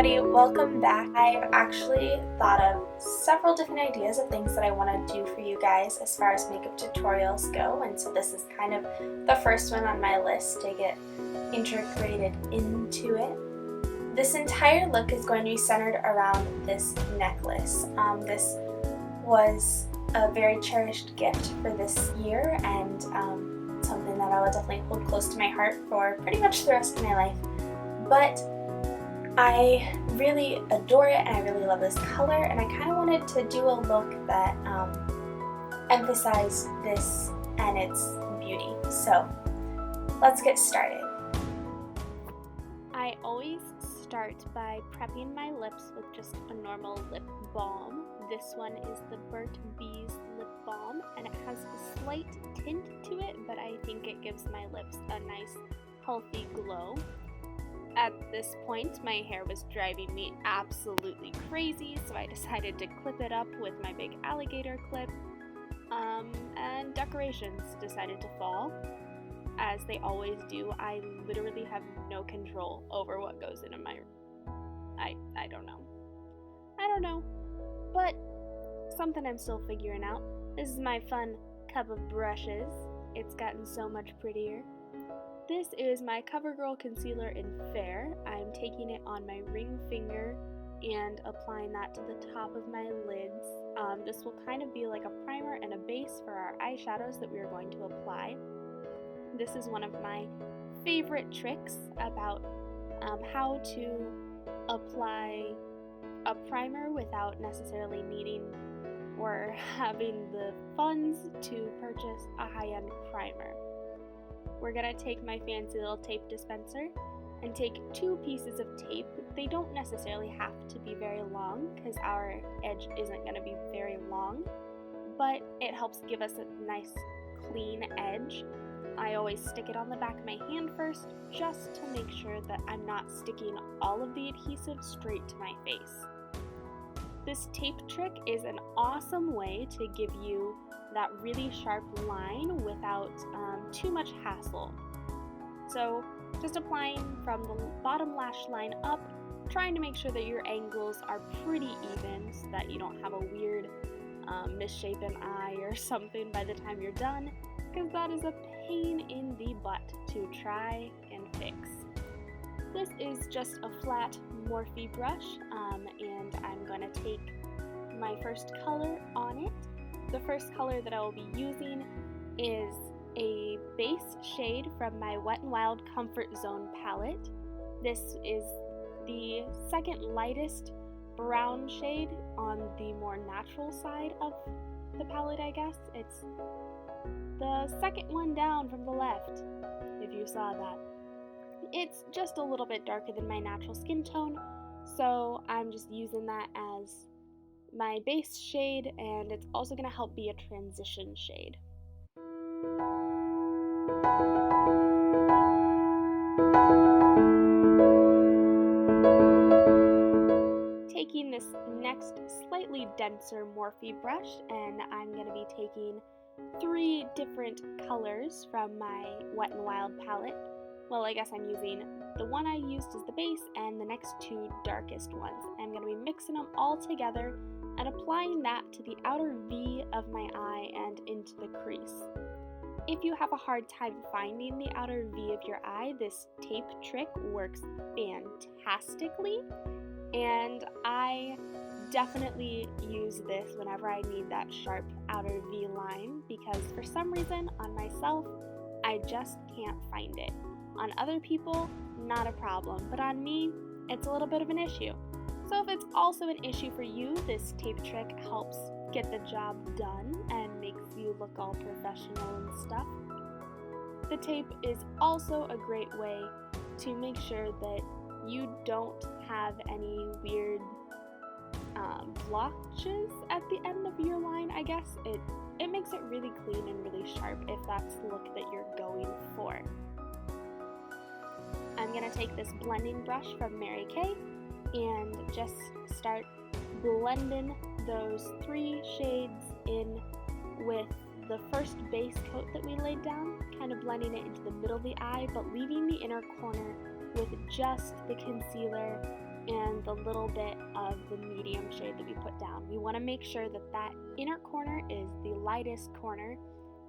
everybody, welcome back. I've actually thought of several different ideas of things that I want to do for you guys as far as makeup tutorials go, and so this is kind of the first one on my list to get integrated into it. This entire look is going to be centered around this necklace. This was a very cherished gift for this year and something that I will definitely hold close to my heart for pretty much the rest of my life. But I really adore it and I really love this color, and I kind of wanted to do a look that emphasized this and its beauty. So let's get started. I always start by prepping my lips with just a normal lip balm. This one is the Burts Lip Balm, and it has a slight tint to it, but I think it gives my lips a nice healthy glow. At this point, my hair was driving me absolutely crazy, so I decided to clip it up with my big alligator clip, and decorations decided to fall, as they always do. I literally have no control over what goes into my... I don't know, but something I'm still figuring out. This is my fun cup of brushes. It's gotten so much prettier. This is my Covergirl concealer in Fair. I'm taking it on my ring finger and applying that to the top of my lids. This will kind of be like a primer and a base for our eyeshadows that we are going to apply. This is one of my favorite tricks about how to apply a primer without necessarily needing or having the funds to purchase a high-end primer. We're going to take my fancy little tape dispenser and take 2 pieces of tape. They don't necessarily have to be very long because our edge isn't going to be very long, but it helps give us a nice clean edge. I always stick it on the back of my hand first just to make sure that I'm not sticking all of the adhesive straight to my face. This tape trick is an awesome way to give you that really sharp line without too much hassle. So just applying from the bottom lash line up, trying to make sure that your angles are pretty even so that you don't have a weird misshapen eye or something by the time you're done, because that is a pain in the butt to try and fix. This is just a flat Morphe brush, and I'm going to take my first color on it. The first color that I will be using is a base shade from my Wet n Wild Comfort Zone palette. This is the second lightest brown shade on the more natural side of the palette, I guess. It's the second one down from the left, if you saw that. It's just a little bit darker than my natural skin tone, so I'm just using that as my base shade, and it's also going to help be a transition shade. Taking this next slightly denser Morphe brush, and I'm going to be taking 3 different colors from my Wet n Wild palette. Well, I guess I'm using the one I used as the base and the next 2 darkest ones. I'm going to be mixing them all together and applying that to the outer V of my eye and into the crease. If you have a hard time finding the outer V of your eye, this tape trick works fantastically, and I definitely use this whenever I need that sharp outer V line, because for some reason on myself, I just can't find it. On other people, not a problem, but on me, it's a little bit of an issue. So if it's also an issue for you, this tape trick helps get the job done and makes you look all professional and stuff. The tape is also a great way to make sure that you don't have any weird blotches at the end of your line, I guess. It makes it really clean and really sharp if that's the look that you're going for. I'm going to take this blending brush from Mary Kay and just start blending those 3 shades in with the first base coat that we laid down, kind of blending it into the middle of the eye, but leaving the inner corner with just the concealer and the little bit of the medium shade that we put down. We want to make sure that that inner corner is the lightest corner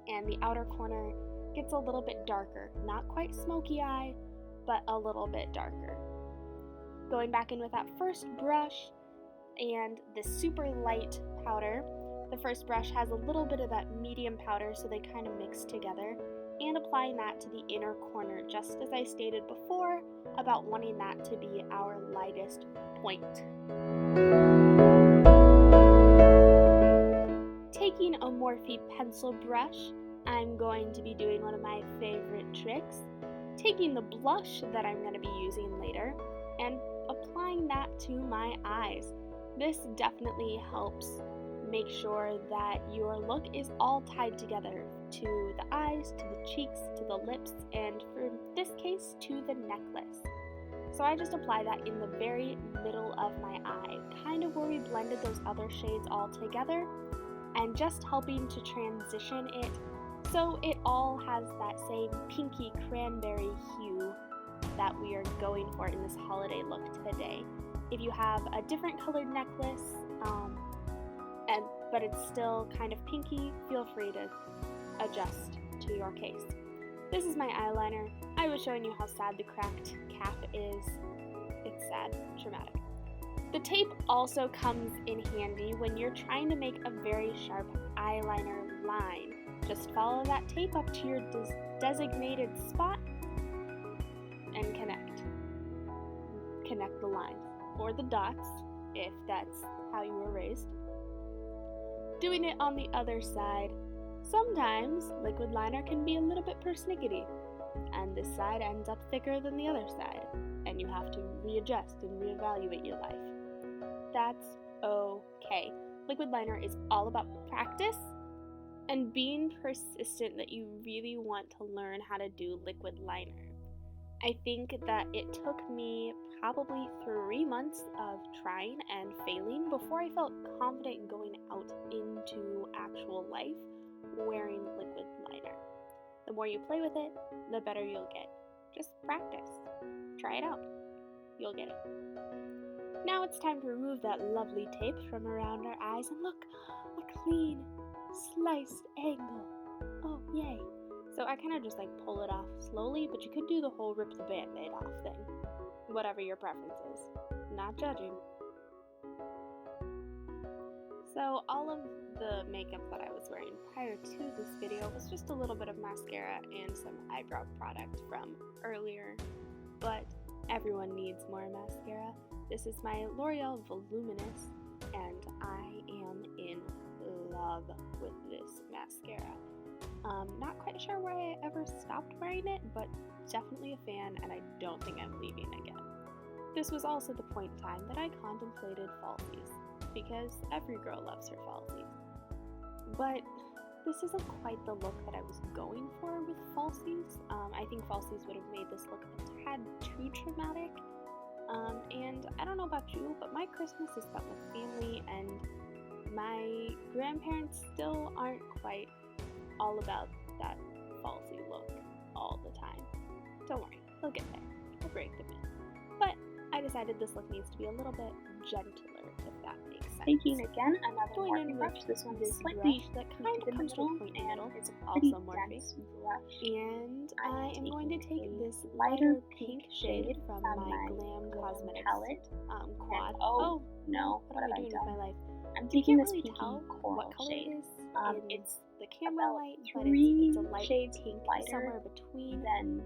and the outer corner gets a little bit darker. Not quite smoky eye, but a little bit darker. Going back in with that first brush and the super light powder. The first brush has a little bit of that medium powder, so they kind of mix together, and applying that to the inner corner, just as I stated before about wanting that to be our lightest point. Taking a Morphe pencil brush, I'm going to be doing one of my favorite tricks, taking the blush that I'm going to be using later and applying that to my eyes. This definitely helps make sure that your look is all tied together, to the eyes, to the cheeks, to the lips, and for this case, to the necklace. So I just apply that in the very middle of my eye, kind of where we blended those other shades all together, and just helping to transition it so it all has that same pinky cranberry hue that we are going for in this holiday look today. If you have a different colored necklace, but it's still kind of pinky, feel free to adjust to your case. This is my eyeliner. I was showing you how sad the cracked cap is. It's sad, traumatic. The tape also comes in handy when you're trying to make a very sharp eyeliner line. Just follow that tape up to your designated spot and connect. Connect the lines, or the dots, if that's how you were raised. Doing it on the other side. Sometimes liquid liner can be a little bit persnickety, and this side ends up thicker than the other side, and you have to readjust and reevaluate your life. That's okay. Liquid liner is all about practice and being persistent that you really want to learn how to do liquid liner. I think that it took me probably 3 months of trying and failing before I felt confident going out into actual life wearing liquid liner. The more you play with it, the better you'll get. Just practice. Try it out. You'll get it. Now it's time to remove that lovely tape from around our eyes and look, a clean, sliced angle. Oh, yay. So I kind of just pull it off slowly, but you could do the whole rip the band-aid off thing. Whatever your preference is. Not judging. So all of the makeup that I was wearing prior to this video was just a little bit of mascara and some eyebrow product from earlier, but everyone needs more mascara. This is my Loréal Voluminous, and I am in love with this mascara. Not quite sure why I ever stopped wearing it, but definitely a fan, and I don't think I'm leaving again. This was also the point in time that I contemplated falsies, because every girl loves her falsies. But this isn't quite the look that I was going for with falsies. I think falsies would have made this look a tad too dramatic. And I don't know about you, but my Christmas is spent with family, and my grandparents still aren't quite all about that falsy look all the time. Don't worry, they'll get there. I'll break them in. But I decided this look needs to be a little bit gentler, if that makes sense. Taking again another Morphe brush. This one is slightly that kind of comes to a point in the middle. It's a pretty also dense brush. And I am going to take this lighter pink shade from my Glam Cosmetics palette. Quad. Oh no, what am I doing with my life? I'm taking this really pinky tell coral what color shade. it is. It's the camera about light, but 3 it's a light shades pink lighter somewhere between than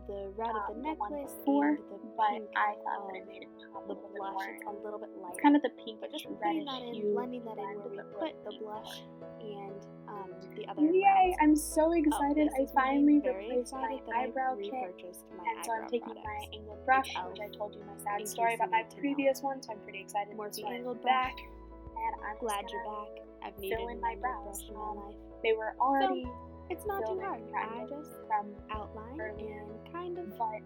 the red of the necklace before, and the but pink I thought that it made it pop a the little bit blush. more. It's a little bit lighter. It's kind of the pink, But just reddish putting that in, hue, blending that in where we blend put the pink. blush and the other Yay! browns. I'm so excited. I finally replaced my eyebrow kit, repurchased my and so I'm eyebrow taking products. my angled brush, which I told you my sad story about my previous one, so I'm pretty excited More this one is angled back. brush. And I'm Glad just you're gonna back. I've needed fill in an my angled brows. brush in my life. They were already It's not too filled hard. in, I just from outline earlier, and kind of but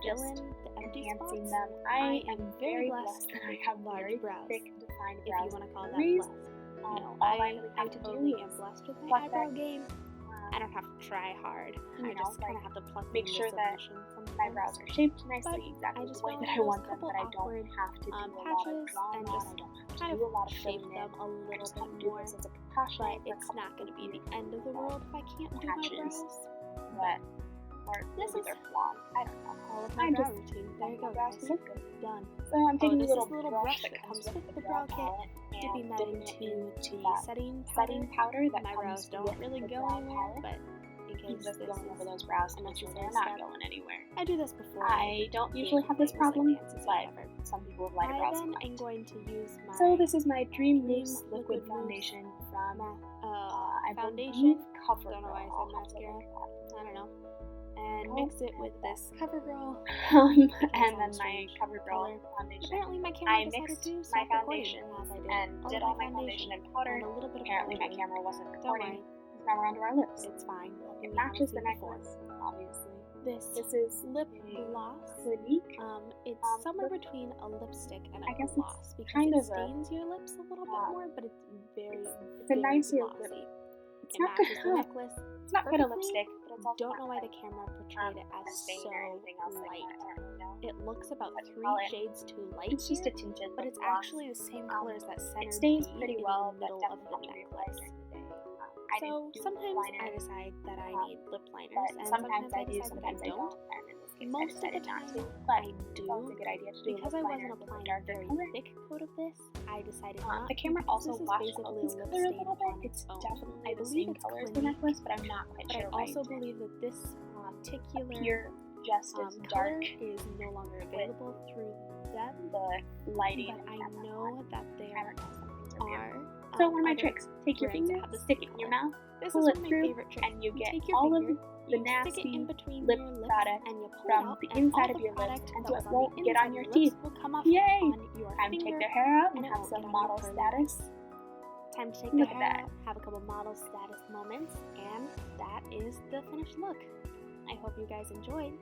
fill just in the empty enhancing spots. them. I I am very blessed that I with have large very brows, thick, defined if brows. you want to call that Reason- blessed. all No, I I really have to totally do am is blessed with my pluck eyebrow that, game, I don't have to try hard. I just kind of have to pluck make sure that my brows are shaped nicely, exactly the way that I want them, but I don't have to do a lot of drawing on. I don't have to do a lot of shape filling them in. a little I just bit do more. this as a precaution. But it's not going to be the end of the world if I can't do my Patches brows. But or This is they're blonde. I don't know. all of my brow routine. There you go, guys. Done. So I'm taking a this little is the brush that comes with the brow kit, dipping that into the setting powder that my brows comes don't with really the go brow anywhere, palette. but in case Just this going is over those brows and making sure they're not going anywhere. I do this before. I don't usually have this problem, but some people have lighter brows than I'm going to use my So this is my Dream Mousse liquid foundation from I believe Covergirl. Don't know why I said mascara. I don't know. And mix it with this Covergirl. And then my Covergirl foundation. Apparently my camera I mixed my foundation and did all my foundation and powder. Apparently my camera wasn't recording. Now we're onto our lips. It's fine. It matches the necklace, obviously. This is lip gloss. Clinique. It's somewhere between a lipstick and a guess gloss it's because kind it of stains your lips a little bit more, but it's very, it's a nicer glossy. lip. It's It not good. matches the necklace. It's not good a perfectly. lipstick, but it's also Don't not know why good. the camera portrayed it as stain so or anything else like light. that. I don't really know. It looks about What do you 3 call it? shades too light It's just a here, tinted but lip it's gloss. actually the same color as that center It stays bead pretty in well, the but middle of definitely the have to reapply necklace. during the day. So do sometimes liner, I decide that I need lip liners, but and sometimes I do, decide sometimes that I don't. And in this case, I Most of the decided not time, to. But I do. it's always a good idea to do Because lip I wasn't liner with a applying a darker very color. thick coat of this, I decided not The camera to, also this is washed out basically this a lip color a stain little bit. on It's own. definitely I the believe same it's color as the Clinique, necklace, but I'm not quite but I sure why. also believe that this particular Pure just as color dark is no longer available through them, the lighting. but I know that there I don't know, some things are weird. are So one of my other tricks, take your brands that finger, have the stick same it in your color. mouth, This pull is it one of my through, favorite tricks. and you get take your all finger, of the you stick it in nasty between lip your lips, product and you pull from it out, the and inside all of your lips, product and that so was it on won't the get inside on of your lips teeth. will come off Yay! on your Time to finger, take their hair out and and it have won't some get on model your pearly status. lips. Time to take Look the at hair that. out, have a couple model status moments, and that is the finished look. I hope you guys enjoyed.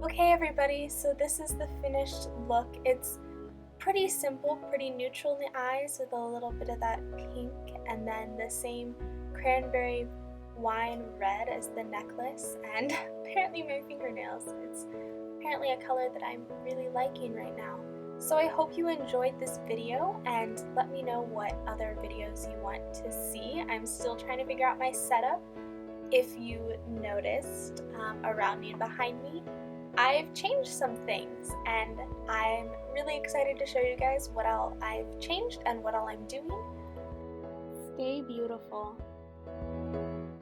Okay everybody, so this is the finished look. It's pretty simple, pretty neutral in the eyes with a little bit of that pink and then the same cranberry wine red as the necklace, and apparently my fingernails. It's apparently a color that I'm really liking right now. So I hope you enjoyed this video, and let me know what other videos you want to see. I'm still trying to figure out my setup. If you noticed around me and behind me, I've changed some things, and I'm really excited to show you guys what all I've changed and what all I'm doing. Stay beautiful.